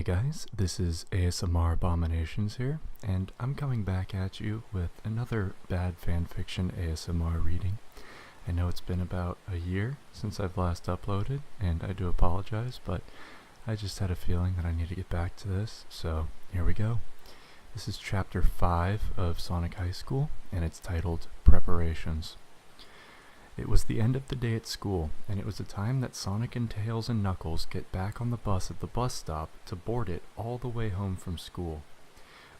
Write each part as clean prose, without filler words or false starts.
Hey guys, this is ASMR Abominations here, and I'm coming back at you with another bad fanfiction ASMR reading. I know it's been about a year since I've last uploaded, and I do apologize, but I just had a feeling that I need to get back to this, so here we go. This is chapter 5 of Sonic High School, and it's titled Preparations. It was the end of the day at school, and it was the time that Sonic and Tails and Knuckles get back on the bus at the bus stop to board it all the way home from school.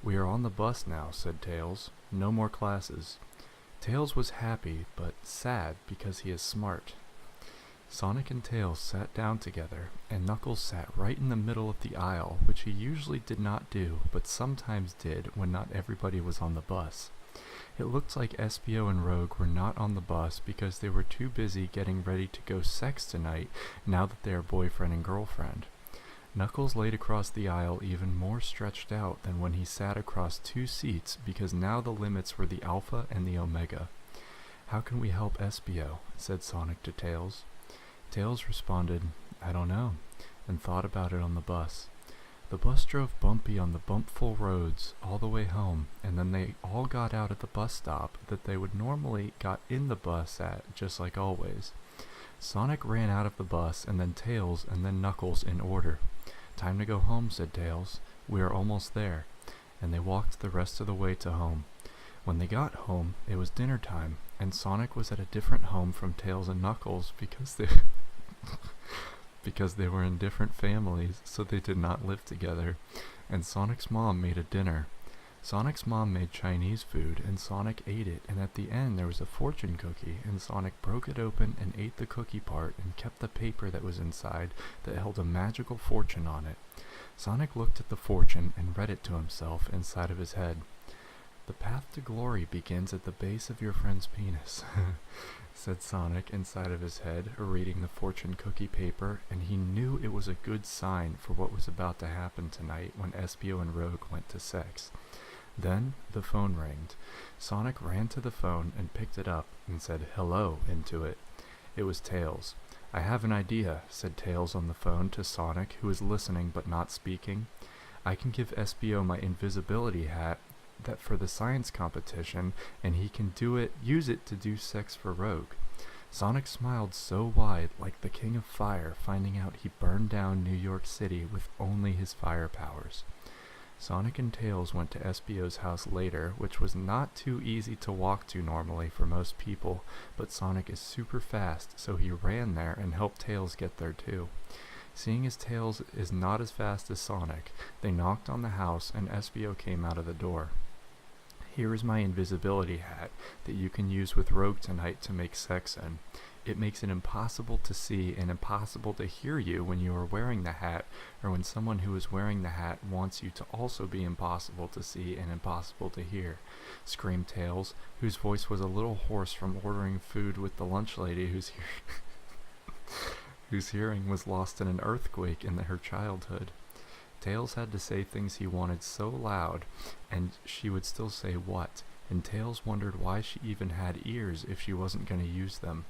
"We are on the bus now," said Tails. "No more classes." Tails was happy, but sad because he is smart. Sonic and Tails sat down together, and Knuckles sat right in the middle of the aisle, which he usually did not do, but sometimes did when not everybody was on the bus. It looked like Espio and Rogue were not on the bus because they were too busy getting ready to go sex tonight now that they are boyfriend and girlfriend. Knuckles laid across the aisle even more stretched out than when he sat across two seats because now the limits were the Alpha and the Omega. "How can we help Espio?" said Sonic to Tails. Tails responded, "I don't know," and thought about it on the bus. The bus drove bumpy on the bumpful roads all the way home, and then they all got out at the bus stop that they would normally got in the bus at, just like always. Sonic ran out of the bus, and then Tails, and then Knuckles in order. "Time to go home," said Tails. "We are almost there," and they walked the rest of the way to home. When they got home, it was dinner time, and Sonic was at a different home from Tails and Knuckles because they were in different families, so they did not live together, and Sonic's mom made a dinner. Sonic's mom made Chinese food, and Sonic ate it, and at the end there was a fortune cookie, and Sonic broke it open and ate the cookie part and kept the paper that was inside that held a magical fortune on it. Sonic looked at the fortune and read it to himself inside of his head. "The path to glory begins at the base of your friend's penis," said Sonic inside of his head, reading the fortune cookie paper, and he knew it was a good sign for what was about to happen tonight when Espio and Rogue went to sex. Then the phone rang. Sonic ran to the phone and picked it up and said "hello" into it. It was Tails. "I have an idea," said Tails on the phone to Sonic, who was listening but not speaking. "I can give Espio my invisibility hat that for the science competition, and he can use it to do sex for Rogue." Sonic smiled so wide, like the King of Fire finding out he burned down New York City with only his fire powers. Sonic and Tails went to Espio's house later, which was not too easy to walk to normally for most people, but Sonic is super fast, so he ran there and helped Tails get there too. Seeing as Tails is not as fast as Sonic, they knocked on the house and Espio came out of the door. "Here is my invisibility hat that you can use with Rogue tonight to make sex in. It makes it impossible to see and impossible to hear you when you are wearing the hat, or when someone who is wearing the hat wants you to also be impossible to see and impossible to hear," screamed Tails, whose voice was a little hoarse from ordering food with the lunch lady whose hearing was lost in an earthquake in her childhood. Tails had to say things he wanted so loud, and she would still say "what," and Tails wondered why she even had ears if she wasn't going to use them.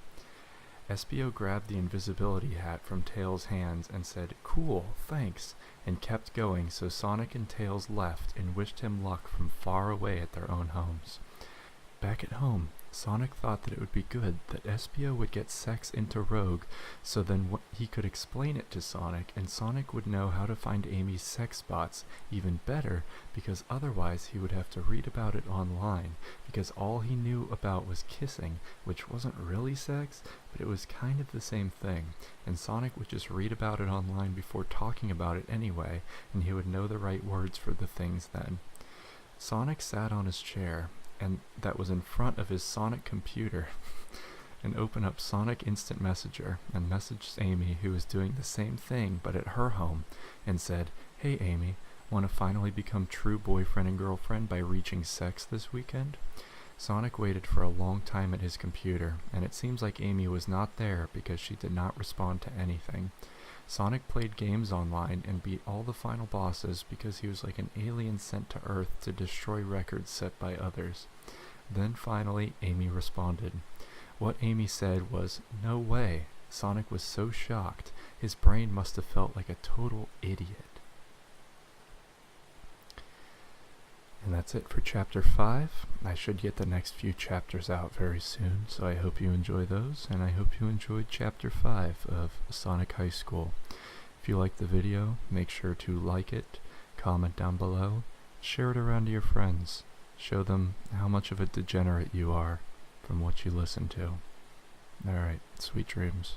Espio grabbed the invisibility hat from Tails' hands and said "cool, thanks," and kept going, so Sonic and Tails left and wished him luck from far away at their own homes. Back at home, Sonic thought that it would be good that Espio would get sex into Rogue, so then he could explain it to Sonic, and Sonic would know how to find Amy's sex spots even better, because otherwise he would have to read about it online, because all he knew about was kissing, which wasn't really sex, but it was kind of the same thing, and Sonic would just read about it online before talking about it anyway, and he would know the right words for the things then. Sonic sat on his chair, and that was in front of his Sonic computer, and opened up Sonic Instant Messenger and messaged Amy, who was doing the same thing but at her home, and said, "Hey Amy, want to finally become true boyfriend and girlfriend by reaching sex this weekend?" Sonic waited for a long time at his computer, and it seems like Amy was not there because she did not respond to anything. Sonic played games online and beat all the final bosses because he was like an alien sent to Earth to destroy records set by others. Then finally Amy responded. What Amy said was, "No way." Sonic was so shocked, his brain must have felt like a total idiot. that's it for Chapter 5. I should get the next few chapters out very soon, so I hope you enjoy those, and I hope you enjoyed Chapter 5 of Sonic High School. If you liked the video, make sure to like it, comment down below, share it around to your friends. Show them how much of a degenerate you are from what you listen to. Alright, sweet dreams.